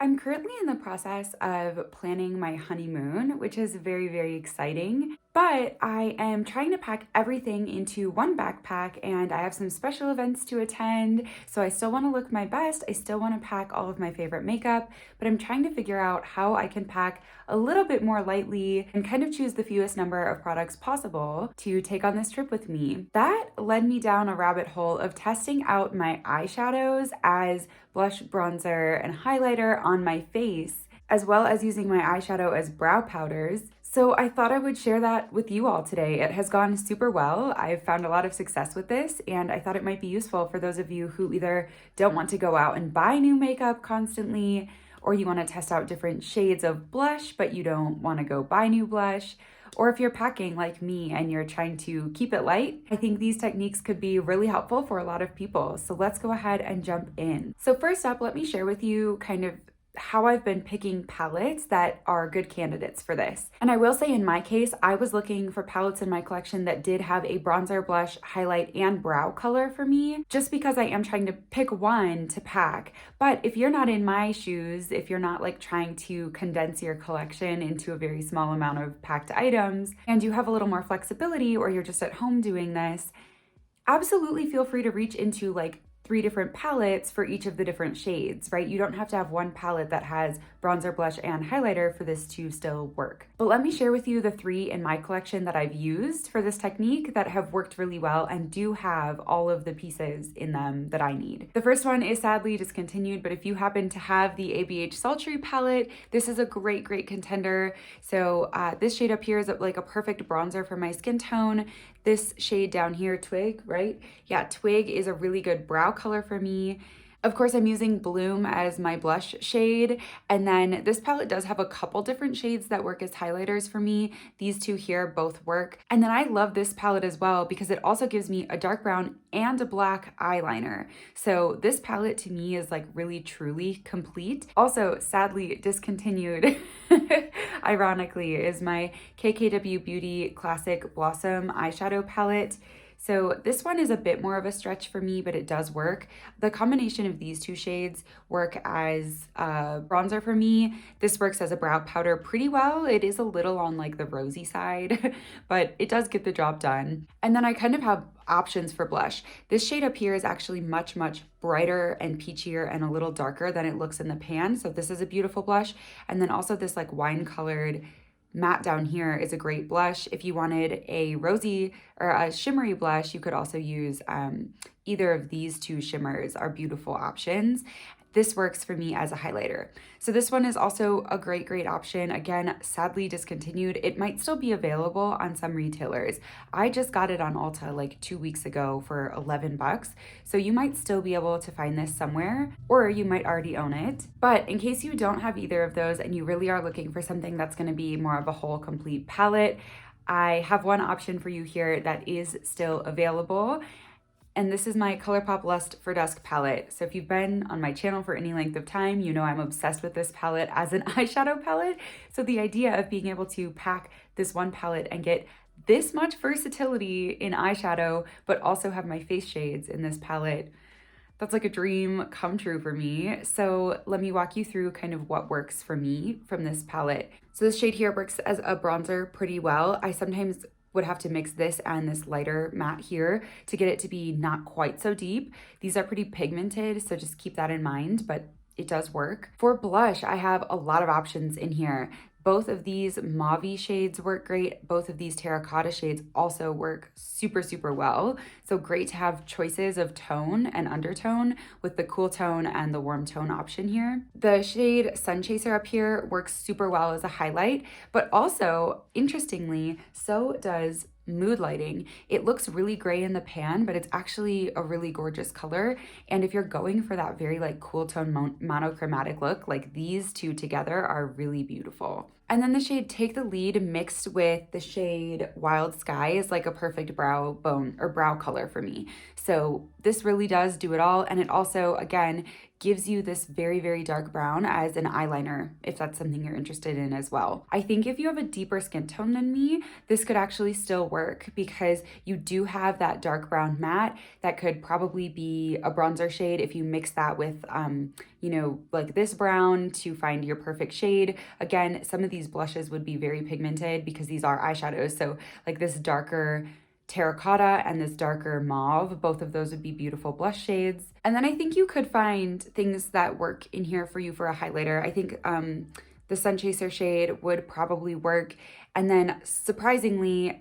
I'm currently in the process of planning my honeymoon, which is very, very exciting. But I am trying to pack everything into one backpack and I have some special events to attend. So I still want to look my best. I still want to pack all of my favorite makeup, but I'm trying to figure out how I can pack a little bit more lightly and kind of choose the fewest number of products possible to take on this trip with me. That led me down a rabbit hole of testing out my eyeshadows as blush, bronzer, and highlighter on my face, as well as using my eyeshadow as brow powders. So I thought I would share that with you all today. It has gone super well. I've found a lot of success with this, and I thought it might be useful for those of you who either don't want to go out and buy new makeup constantly, or you want to test out different shades of blush, but you don't want to go buy new blush. Or if you're packing like me and you're trying to keep it light, I think these techniques could be really helpful for a lot of people. So let's go ahead and jump in. So first up, let me share with you kind of how I've been picking palettes that are good candidates for this. And I will say in my case, I was looking for palettes in my collection that did have a bronzer, blush, highlight, and brow color for me, just because I am trying to pick one to pack. But if you're not in my shoes, if you're not like trying to condense your collection into a very small amount of packed items, and you have a little more flexibility, or you're just at home doing this, absolutely feel free to reach into like 3 different palettes for each of the different shades, right? You don't have to have one palette that has bronzer, blush, and highlighter for this to still work. But let me share with you the 3 in my collection that I've used for this technique that have worked really well and do have all of the pieces in them that I need. The first one is sadly discontinued, but if you happen to have the ABH Sultry palette, this is a great, great contender. So this shade up here is like a perfect bronzer for my skin tone. This shade down here, Twig, right? Yeah, Twig is a really good brow color for me. Of course, I'm using Bloom as my blush shade, and then this palette does have a couple different shades that work as highlighters for me. These 2 here both work. And then I love this palette as well because it also gives me a dark brown and a black eyeliner. So this palette to me is like really truly complete. Also, sadly discontinued, ironically, is my KKW Beauty Classic Blossom eyeshadow palette. So this one is a bit more of a stretch for me, but it does work. The combination of these 2 shades work as a bronzer for me. This works as a brow powder pretty well. It is a little on like the rosy side, but it does get the job done. And then I kind of have options for blush. This shade up here is actually much, much brighter and peachier and a little darker than it looks in the pan. So this is a beautiful blush. And then also this like wine colored matte down here is a great blush. If you wanted a rosy or a shimmery blush, you could also use either of these 2 shimmers are beautiful options. This works for me as a highlighter. So this one is also a great, great option. Again, sadly discontinued. It might still be available on some retailers. I just got it on Ulta like 2 weeks ago for 11 bucks. So you might still be able to find this somewhere, or you might already own it. But in case you don't have either of those and you really are looking for something that's gonna be more of a whole complete palette, I have one option for you here that is still available. And this is my ColourPop Lust for Dusk palette. So if you've been on my channel for any length of time, you know I'm obsessed with this palette as an eyeshadow palette. So the idea of being able to pack this one palette and get this much versatility in eyeshadow, but also have my face shades in this palette, that's like a dream come true for me. So let me walk you through kind of what works for me from this palette. So this shade here works as a bronzer pretty well. I sometimes would have to mix this and this lighter matte here to get it to be not quite so deep. These are pretty pigmented, so just keep that in mind, but it does work. For blush, I have a lot of options in here. Both of these mauve shades work great. Both of these terracotta shades also work super, super well. So great to have choices of tone and undertone with the cool tone and the warm tone option here. The shade Sun Chaser up here works super well as a highlight, but also, interestingly, so does Mood Lighting. It looks really gray in the pan, but it's actually a really gorgeous color. And if you're going for that very like cool tone monochromatic look, like these 2 together are really beautiful. And then the shade Take the Lead mixed with the shade Wild Sky is like a perfect brow bone or brow color for me. So this really does do it all. And it also, again, gives you this very, very dark brown as an eyeliner, if that's something you're interested in as well. I think if you have a deeper skin tone than me, this could actually still work because you do have that dark brown matte that could probably be a bronzer shade if you mix that with, you know, like this brown to find your perfect shade. Again, some of these blushes would be very pigmented because these are eyeshadows. So like this darker terracotta and this darker mauve, both of those would be beautiful blush shades. And then I think you could find things that work in here for you for a highlighter. I think the Sun Chaser shade would probably work. And then surprisingly,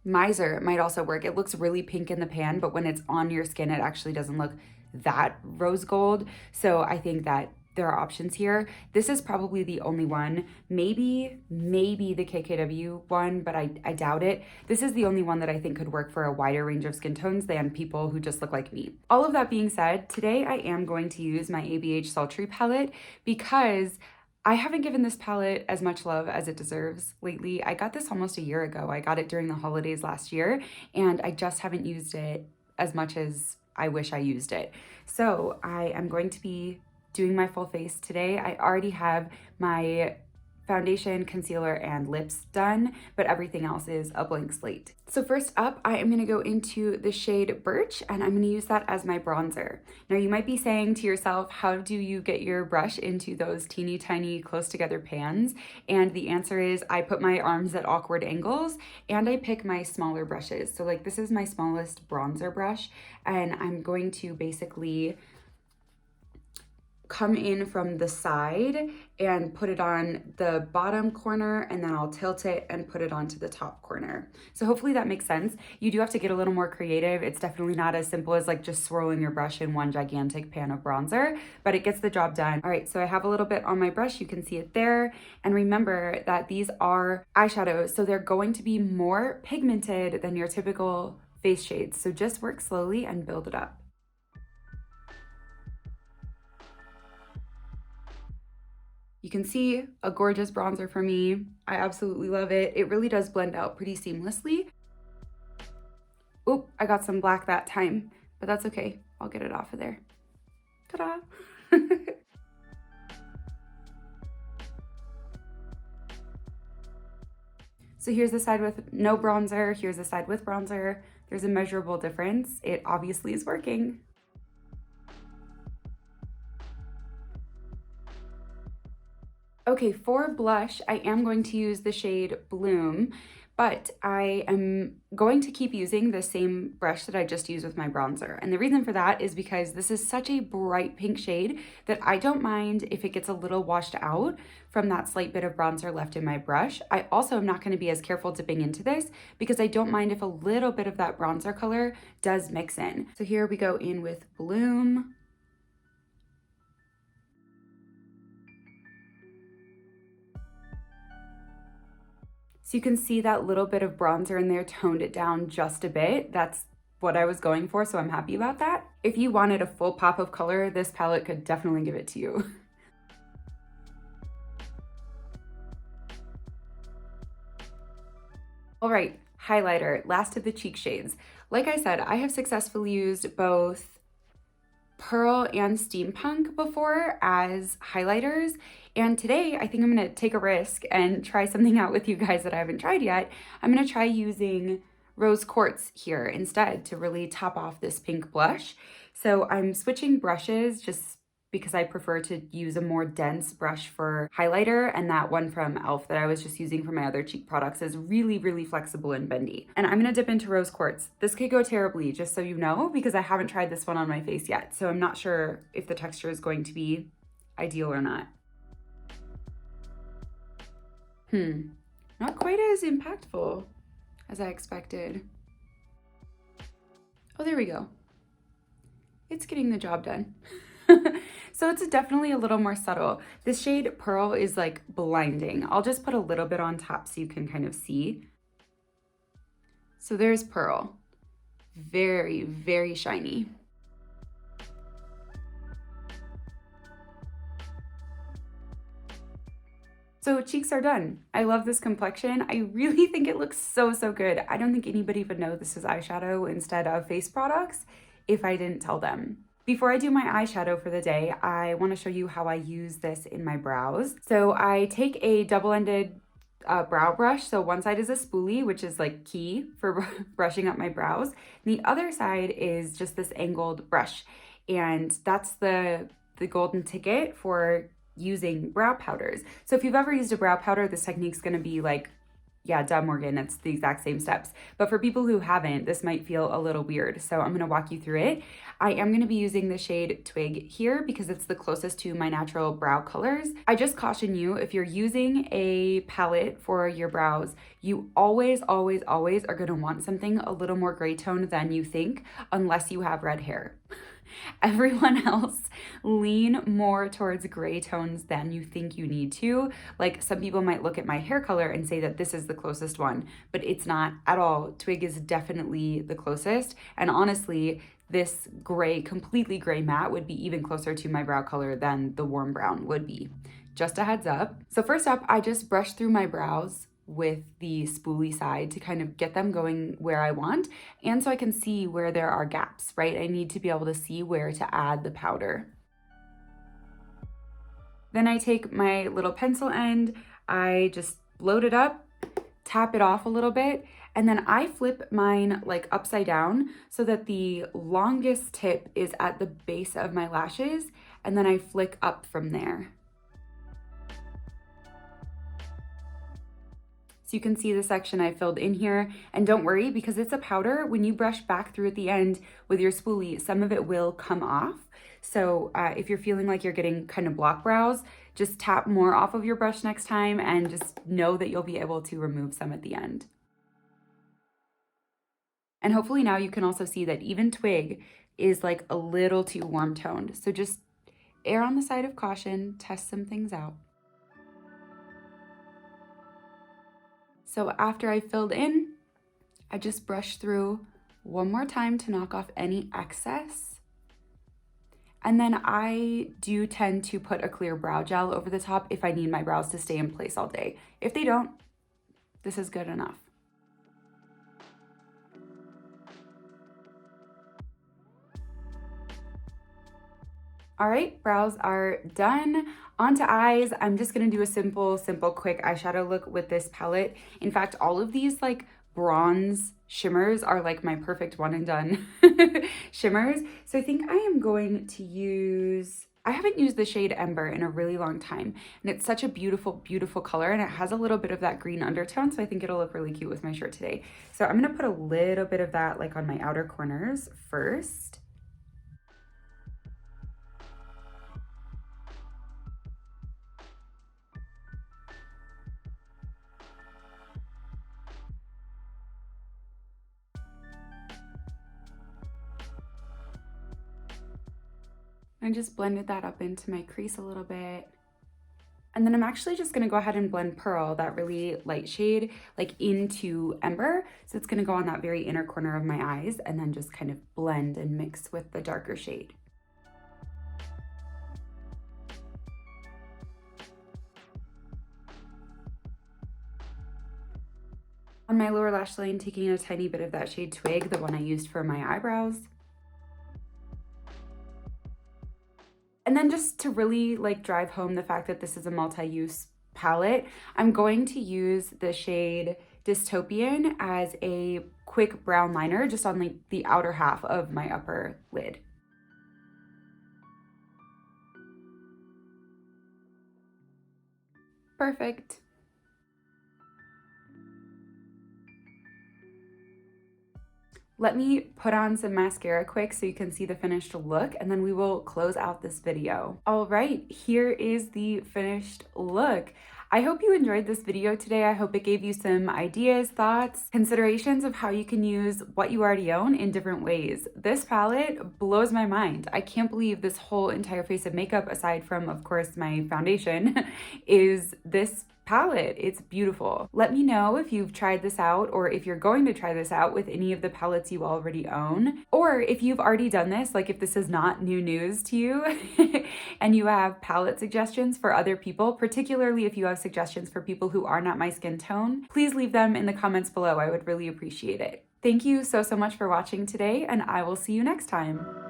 Miser might also work. It looks really pink in the pan, but when it's on your skin, it actually doesn't look that rose gold. So I think that there are options here. This is probably the only one. Maybe the KKW one, but I doubt it. This is the only one that I think could work for a wider range of skin tones than people who just look like me. All of that being said, today I am going to use my ABH Sultry palette because I haven't given this palette as much love as it deserves lately. I got this almost a year ago. I got it during the holidays last year, and I just haven't used it as much as I wish I used it. So I am going to be doing my full face today. I already have my foundation, concealer, and lips done, but everything else is a blank slate. So first up, I am gonna go into the shade Birch, and I'm gonna use that as my bronzer. Now you might be saying to yourself, how do you get your brush into those teeny tiny close together pans? And the answer is I put my arms at awkward angles and I pick my smaller brushes. So like this is my smallest bronzer brush, and I'm going to basically come in from the side and put it on the bottom corner, and then I'll tilt it and put it onto the top corner. So hopefully that makes sense. You do have to get a little more creative. It's definitely not as simple as like just swirling your brush in one gigantic pan of bronzer, but it gets the job done. All right, so I have a little bit on my brush. You can see it there. And remember that these are eyeshadows, so they're going to be more pigmented than your typical face shades. So just work slowly and build it up. You can see a gorgeous bronzer for me. I absolutely love it. It really does blend out pretty seamlessly. Oop, I got some black that time, but that's okay. I'll get it off of there. Ta-da! So here's the side with no bronzer. Here's the side with bronzer. There's a measurable difference. It obviously is working. Okay, for blush, I am going to use the shade Bloom, but I am going to keep using the same brush that I just used with my bronzer. And the reason for that is because this is such a bright pink shade that I don't mind if it gets a little washed out from that slight bit of bronzer left in my brush. I also am not going to be as careful dipping into this because I don't mind if a little bit of that bronzer color does mix in. So here we go in with Bloom. So you can see that little bit of bronzer in there toned it down just a bit. That's what I was going for, so I'm happy about that. If you wanted a full pop of color, this palette could definitely give it to you. All right, highlighter, last of the cheek shades. Like I said, I have successfully used both Pearl and Steampunk before as highlighters, and today I think I'm gonna take a risk and try something out with you guys that I haven't tried yet. I'm gonna try using Rose Quartz here instead to really top off this pink blush. So I'm switching brushes just because I prefer to use a more dense brush for highlighter, and that one from e.l.f. that I was just using for my other cheek products is really, really flexible and bendy. And I'm gonna dip into Rose Quartz. This could go terribly, just so you know, because I haven't tried this one on my face yet, so I'm not sure if the texture is going to be ideal or not. Not quite as impactful as I expected. Oh, there we go. It's getting the job done. So it's definitely a little more subtle. This shade Pearl is like blinding. I'll just put a little bit on top so you can kind of see. So there's Pearl. Very, very shiny. So cheeks are done. I love this complexion. I really think it looks so, so good. I don't think anybody would know this is eyeshadow instead of face products if I didn't tell them. Before I do my eyeshadow for the day, I want to show you how I use this in my brows. So I take a double-ended brow brush. So one side is a spoolie, which is like key for brushing up my brows. And the other side is just this angled brush. And that's the golden ticket for using brow powders. So if you've ever used a brow powder, this technique's going to be like, yeah, duh, Morgan, it's the exact same steps. But for people who haven't, this might feel a little weird. So I'm gonna walk you through it. I am gonna be using the shade Twig here because it's the closest to my natural brow colors. I just caution you, if you're using a palette for your brows, you always, always, always are gonna want something a little more gray tone than you think, unless you have red hair. Everyone else lean more towards gray tones than you think you need to. Like some people might look at my hair color and say that this is the closest one, but it's not at all. Twig is definitely the closest. And honestly, this gray, completely gray matte would be even closer to my brow color than the warm brown would be. Just a heads up. So first up, I just brush through my brows with the spoolie side to kind of get them going where I want, and so I can see where there are gaps, right? I need to be able to see where to add the powder. Then I take my little pencil end, I just load it up, tap it off a little bit, and then I flip mine like upside down so that the longest tip is at the base of my lashes, and then I flick up from there. So you can see the section I filled in here, and don't worry, because it's a powder, when you brush back through at the end with your spoolie, some of it will come off. So if you're feeling like you're getting kind of block brows, just tap more off of your brush next time and just know that you'll be able to remove some at the end. And hopefully now you can also see that even Twig is like a little too warm toned. So just err on the side of caution, test some things out. So after I filled in, I just brush through one more time to knock off any excess. And then I do tend to put a clear brow gel over the top if I need my brows to stay in place all day. If they don't, this is good enough. All right, brows are done. On to eyes. I'm just gonna do a simple, quick eyeshadow look with this palette. In fact, all of these like bronze shimmers are like my perfect one and done shimmers. So I think I am going to use, I haven't used the shade Ember in a really long time, and it's such a beautiful, beautiful color, and it has a little bit of that green undertone, so I think it'll look really cute with my shirt today. So I'm gonna put a little bit of that like on my outer corners first. I just blended that up into my crease a little bit. And then I'm actually just gonna go ahead and blend Pearl, that really light shade, like into Ember. So it's gonna go on that very inner corner of my eyes and then just kind of blend and mix with the darker shade. On my lower lash line, taking a tiny bit of that shade Twig, the one I used for my eyebrows. And then just to really like drive home the fact that this is a multi-use palette, I'm going to use the shade Dystopian as a quick brown liner just on like the outer half of my upper lid. Perfect. Let me put on some mascara quick so you can see the finished look, and then we will close out this video. All right, here is the finished look. I hope you enjoyed this video today. I hope it gave you some ideas, thoughts, considerations of how you can use what you already own in different ways. This palette blows my mind. I can't believe this whole entire face of makeup, aside from, of course, my foundation, is this palette. It's beautiful. Let me know if you've tried this out, or if you're going to try this out with any of the palettes you already own, or if you've already done this, like if this is not new news to you and you have palette suggestions for other people, particularly if you have suggestions for people who are not my skin tone, please leave them in the comments below. I would really appreciate it. Thank you so much for watching today, and I will see you next time.